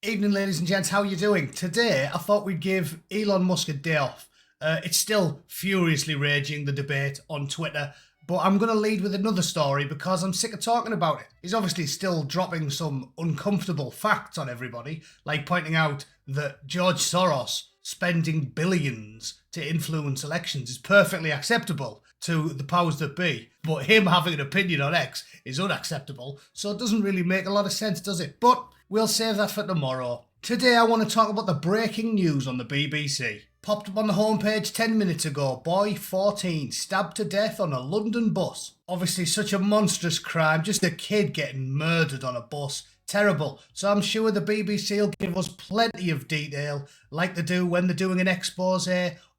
Evening, ladies and gents, how are you doing? Today, I thought we'd give Elon Musk a day off. It's still furiously raging, the debate on Twitter, but I'm going to lead with another story because I'm sick of talking about it. He's obviously still dropping some uncomfortable facts on everybody, like pointing out that George Soros spending billions to influence elections is perfectly acceptable to the powers that be, but him having an opinion on X is unacceptable, so it doesn't really make a lot of sense, does it? But we'll save that for tomorrow. Today I want to talk about the breaking news on the BBC. Popped up on the homepage 10 minutes ago. Boy 14 stabbed to death on a London bus. Obviously such a monstrous crime, just a kid getting murdered on a bus. Terrible. So I'm sure the BBC will give us plenty of detail, like they do when they're doing an expose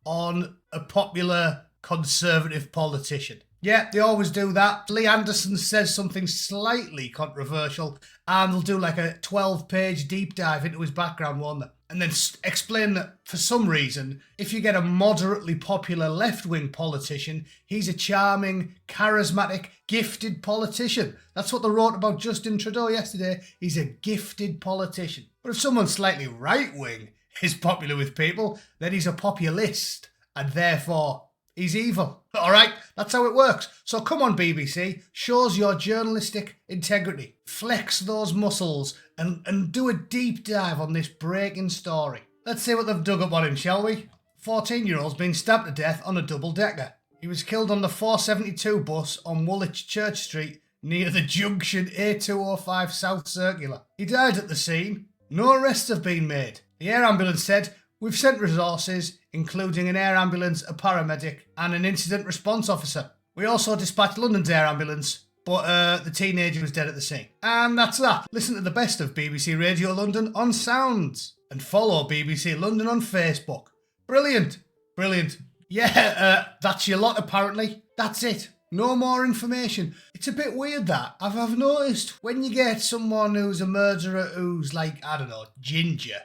on a popular Conservative politician. Yeah, they always do that. Lee Anderson says something slightly controversial and they'll do like a 12-page deep dive into his background, won't they? And then explain that for some reason, if you get a moderately popular left-wing politician, he's a charming, charismatic, gifted politician. That's what they wrote about Justin Trudeau yesterday. He's a gifted politician. But if someone slightly right-wing is popular with people, then he's a populist and therefore he's evil. All right, that's how it works. So come on, BBC, shows your journalistic integrity. Flex those muscles and do a deep dive on this breaking story. Let's see what they've dug up on him, shall we? 14-year-old's been stabbed to death on a double-decker. He was killed on the 472 bus on Woolwich Church Street near the junction A205 South Circular. He died at the scene. No arrests have been made. The air ambulance said, "We've sent resources, including an air ambulance, a paramedic, and an incident response officer. We also dispatched London's air ambulance, but the teenager was dead at the scene." And that's that. Listen to the best of BBC Radio London on Sounds. And follow BBC London on Facebook. Brilliant. Brilliant. Yeah, that's your lot apparently. That's it. No more information. It's a bit weird that. I've noticed when you get someone who's a murderer who's like, I don't know, ginger,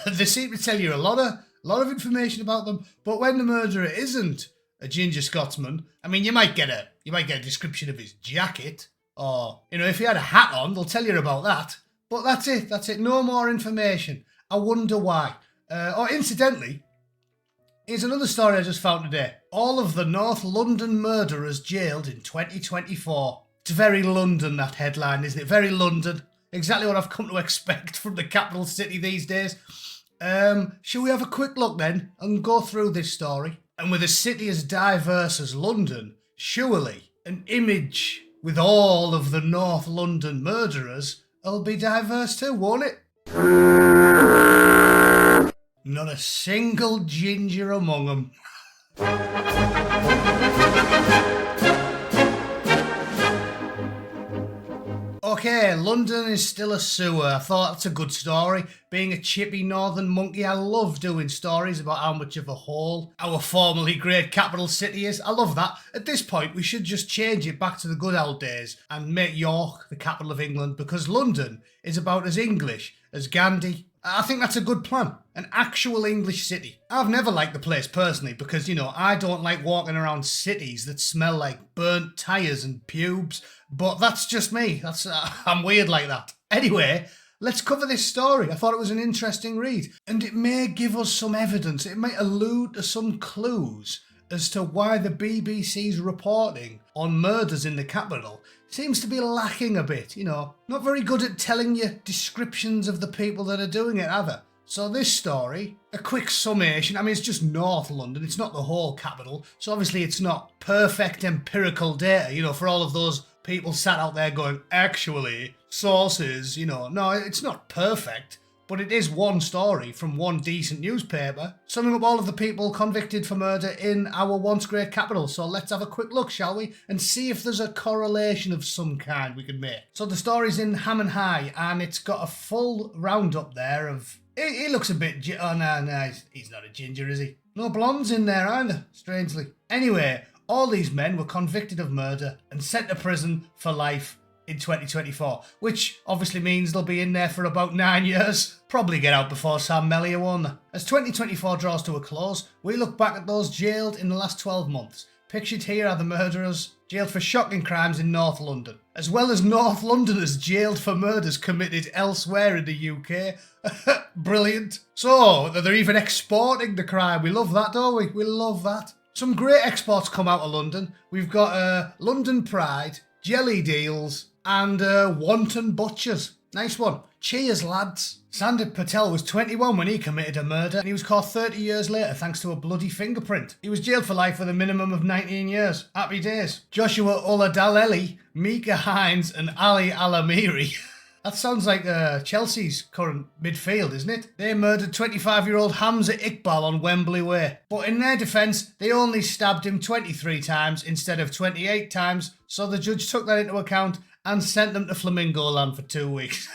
they seem to tell you a lot of information about them, but when the murderer isn't a ginger Scotsman, I mean, you might get a description of his jacket, or, you know, if he had a hat on, they'll tell you about that. But that's it, no more information. I wonder why. Incidentally, here's another story I just found today. All of the North London murderers jailed in 2024. It's very London, that headline, isn't it? Very London. Exactly what I've come to expect from the capital city these days. Shall we have a quick look then and go through this story? And with a city as diverse as London, surely an image with all of the North London murderers will be diverse too, won't it? Not a single ginger among them. Okay, London is still a sewer. I thought that's a good story. Being a chippy northern monkey, I love doing stories about how much of a hole our formerly great capital city is. I love that. At this point, we should just change it back to the good old days and make York the capital of England, because London is about as English as Gandhi. I think that's a good plan. An actual English city. I've never liked the place personally because, you know, I don't like walking around cities that smell like burnt tyres and pubes. But that's just me. I'm weird like that. Anyway, let's cover this story. I thought it was an interesting read. And it may give us some evidence. It might allude to some clues as to why the BBC's reporting on murders in the capital seems to be lacking a bit, you know. Not very good at telling you descriptions of the people that are doing it, either. So this story, a quick summation, I mean, it's just North London, it's not the whole capital, so obviously it's not perfect empirical data, you know, for all of those people sat out there going, actually, sources, you know. No, it's not perfect, but it is one story from one decent newspaper, summing up all of the people convicted for murder in our once great capital. So let's have a quick look, shall we? And see if there's a correlation of some kind we can make. So the story's in Ham and High, and it's got a full roundup there of... He looks a bit... Oh, no, he's not a ginger, is he? No blondes in there either, strangely. Anyway, all these men were convicted of murder and sent to prison for life in 2024, which obviously means they'll be in there for about 9 years. Probably get out before Sam Mellier, won't they? As 2024 draws to a close, we look back at those jailed in the last 12 months. Pictured here are the murderers jailed for shocking crimes in North London. as well as North Londoners jailed for murders committed elsewhere in the UK. Brilliant. So, they're even exporting the crime. We love that, don't we? We love that. Some great exports come out of London. We've got London Pride, Jelly Deals, and Wanton Butchers. Nice one. Cheers, lads. Sandeep Patel was 21 when he committed a murder, and he was caught 30 years later thanks to a bloody fingerprint. He was jailed for life with a minimum of 19 years. Happy days. Joshua Oladaleli, Mika Hines, and Ali Alamiri. That sounds like Chelsea's current midfield, isn't it? They murdered 25-year-old Hamza Iqbal on Wembley Way. But in their defence, they only stabbed him 23 times instead of 28 times, so the judge took that into account and sent them to Flamingo Land for 2 weeks.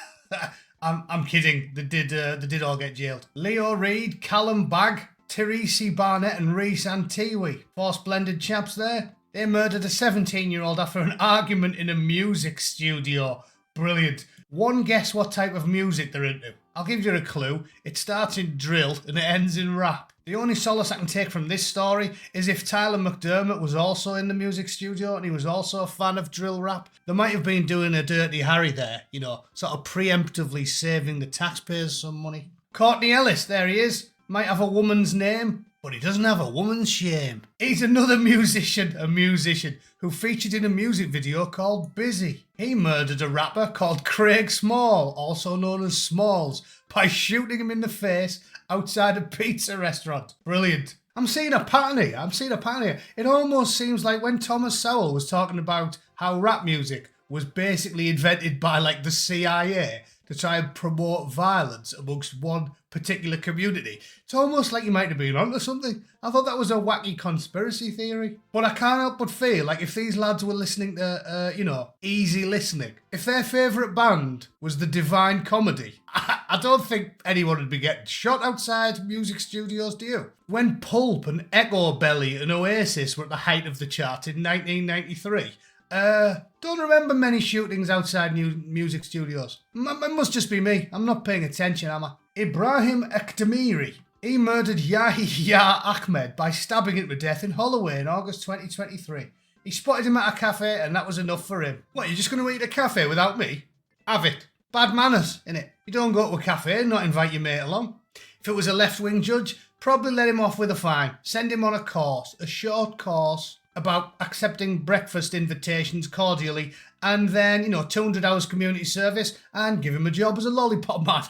I'm kidding. They did all get jailed. Leo Reed, Callum Bagg, Teresi Barnett and Reese Antiwi. 4 splendid chaps there. They murdered a 17-year-old after an argument in a music studio. Brilliant. One guess what type of music they're into. I'll give you a clue. It starts in drill and it ends in rap. The only solace I can take from this story is if Tyler McDermott was also in the music studio and he was also a fan of drill rap, they might have been doing a Dirty Harry there, you know, sort of preemptively saving the taxpayers some money. Courtney Ellis, there he is. Might have a woman's name, but he doesn't have a woman's shame. He's another musician who featured in a music video called Busy. He murdered a rapper called Craig Small, also known as Smalls, by shooting him in the face outside a pizza restaurant. Brilliant. I'm seeing a pattern here. It almost seems like when Thomas Sowell was talking about how rap music was basically invented by like the CIA to try and promote violence amongst one particular community. It's almost like you might have been onto something. I thought that was a wacky conspiracy theory. But I can't help but feel like if these lads were listening to, easy listening, if their favourite band was the Divine Comedy, I don't think anyone would be getting shot outside music studios, do you? When Pulp and Echo Belly and Oasis were at the height of the chart in 1993, don't remember many shootings outside new music studios. It must just be me. I'm not paying attention, am I? Ibrahim Ekdemiri. He murdered Yahya Ahmed by stabbing him to death in Holloway in August 2023. He spotted him at a cafe and that was enough for him. What, you're just going to eat at a cafe without me? Have it. Bad manners, innit? You don't go to a cafe and not invite your mate along. If it was a left-wing judge, probably let him off with a fine. Send him on a course, a short course, about accepting breakfast invitations cordially, and then, 200 hours community service, and give him a job as a lollipop man.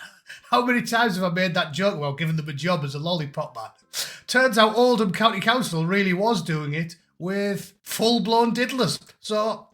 How many times have I made that joke about giving them a job as a lollipop man? Turns out Oldham County Council really was doing it with full-blown diddlers. So,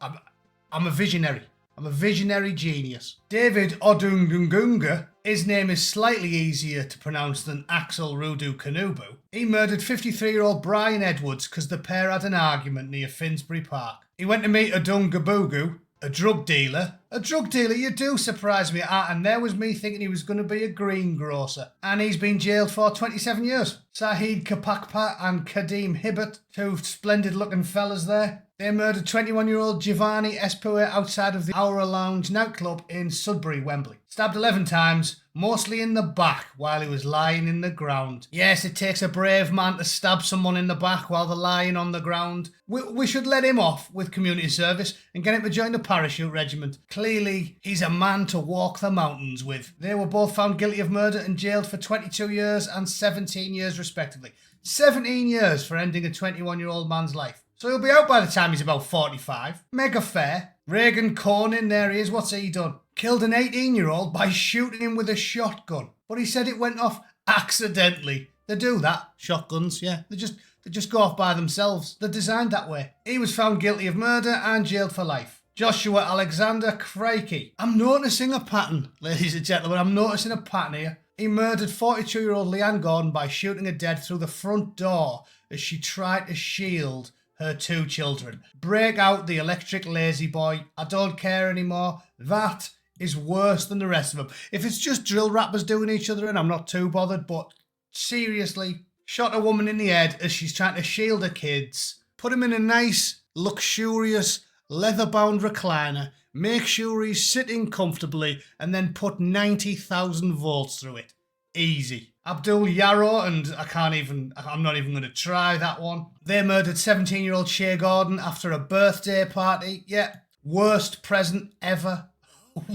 I'm a visionary. I'm a visionary genius. David Odungungunga, his name is slightly easier to pronounce than Axel Rudu Kanubu. He murdered 53-year-old Brian Edwards because the pair had an argument near Finsbury Park. He went to meet Odungabugu, a drug dealer. A drug dealer, you do surprise me, and there was me thinking he was going to be a greengrocer. And he's been jailed for 27 years. Sahid Kapakpa and Kadeem Hibbert, 2 splendid-looking fellas there. They murdered 21-year-old Giovanni Espue outside of the Aura Lounge nightclub in Sudbury, Wembley. Stabbed 11 times, mostly in the back while he was lying in the ground. Yes, it takes a brave man to stab someone in the back while they're lying on the ground. We should let him off with community service and get him to join the parachute regiment. Clearly, he's a man to walk the mountains with. They were both found guilty of murder and jailed for 22 years and 17 years respectively. 17 years for ending a 21-year-old man's life. So he'll be out by the time he's about 45. Mega fair. Reagan Cornin, there he is. What's he done? Killed an 18-year-old by shooting him with a shotgun. But he said it went off accidentally. They do that. Shotguns, yeah. They just go off by themselves. They're designed that way. He was found guilty of murder and jailed for life. Joshua Alexander Crikey. I'm noticing a pattern, ladies and gentlemen. I'm noticing a pattern here. He murdered 42-year-old Leanne Gordon by shooting her dead through the front door as she tried to shield her 2 children. Break out the electric lazy boy. I don't care anymore. That is worse than the rest of them. If it's just drill rappers doing each other in, I'm not too bothered, but seriously, shot a woman in the head as she's trying to shield her kids, put him in a nice, luxurious, leather-bound recliner, make sure he's sitting comfortably, and then put 90,000 volts through it. Easy. Abdul Yarrow, and I'm not even going to try that one. They murdered 17-year-old Shea Gordon after a birthday party. Yeah, Worst present ever.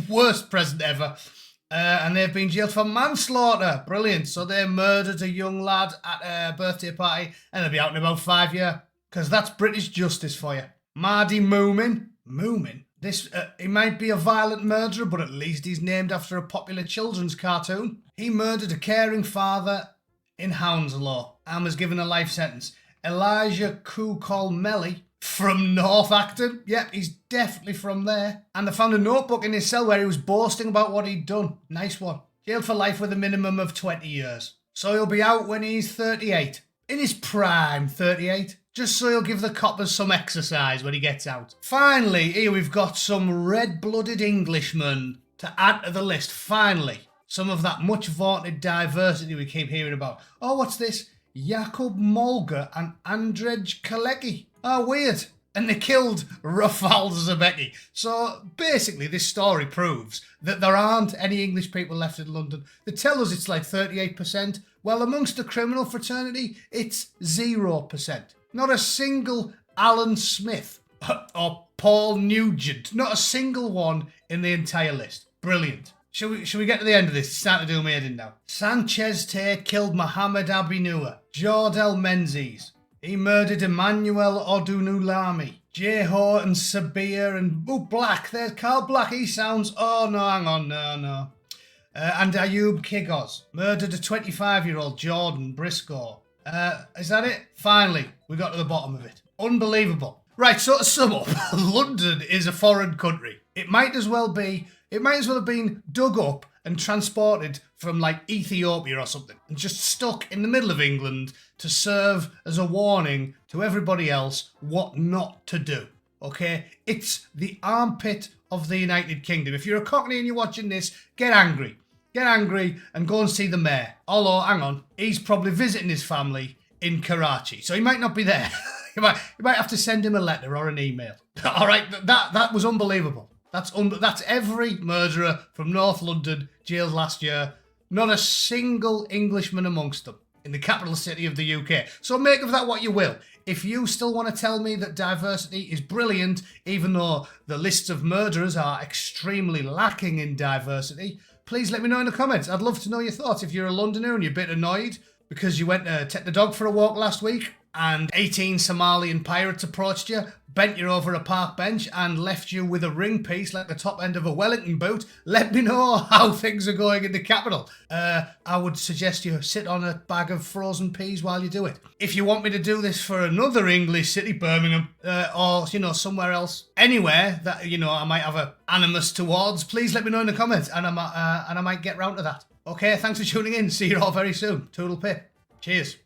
Worst present ever. And they've been jailed for manslaughter. Brilliant. So they murdered a young lad at a birthday party and they'll be out in about 5 years. Because that's British justice for you. Mardy Moomin. Moomin? He might be a violent murderer, but at least he's named after a popular children's cartoon. He murdered a caring father in Hounslow and was given a life sentence. Elijah Melly from North Acton. Yep, he's definitely from there. And they found a notebook in his cell where he was boasting about what he'd done. Nice one. Jailed for life with a minimum of 20 years. So he'll be out when he's 38. In his prime, 38. Just so he'll give the coppers some exercise when he gets out. Finally, here we've got some red-blooded Englishmen to add to the list. Finally, some of that much vaunted diversity we keep hearing about. Oh, what's this? Jakub Molger and Andrzej Kalecki. Oh, weird. And they killed Rafal Zabecki. So basically, this story proves that there aren't any English people left in London. They tell us it's like 38%. Well, amongst the criminal fraternity, it's 0%. Not a single Alan Smith or Paul Nugent. Not a single one in the entire list. Brilliant. Shall we get to the end of this? It's starting to do me head in now. Sanchez Tay killed Mohammed Abinua. Jordel Menzies. He murdered Emmanuel Odunulami. Jeho and Sabir and... Oh, Black. There's Carl Black. He sounds... Oh, no, hang on. No. And Ayub Kigos. Murdered a 25-year-old Jordan Briscoe. Is that it? Finally, we got to the bottom of it. Unbelievable. Right, so to sum up, London is a foreign country. It might as well have been dug up and transported from like Ethiopia or something and just stuck in the middle of England to serve as a warning to everybody else what not to do. Okay? It's the armpit of the United Kingdom. If you're a Cockney and you're watching this, get angry. Get angry and go and see the mayor. Although, hang on, he's probably visiting his family in Karachi, so he might not be there. you might have to send him a letter or an email. All right, that was unbelievable. That's every murderer from North London jailed last year. Not a single Englishman amongst them in the capital city of the UK. So make of that what you will. If you still want to tell me that diversity is brilliant, even though the lists of murderers are extremely lacking in diversity, please let me know in the comments. I'd love to know your thoughts. If you're a Londoner and you're a bit annoyed because you went to take the dog for a walk last week and 18 Somalian pirates approached you, bent you over a park bench and left you with a ring piece like the top end of a Wellington boot, let me know how things are going in the capital. I would suggest you sit on a bag of frozen peas while you do it. If you want me to do this for another English city, Birmingham, or, somewhere else, anywhere that, I might have an animus towards, please let me know in the comments and I might get round to that. Okay, thanks for tuning in. See you all very soon. Toodle pip. Cheers.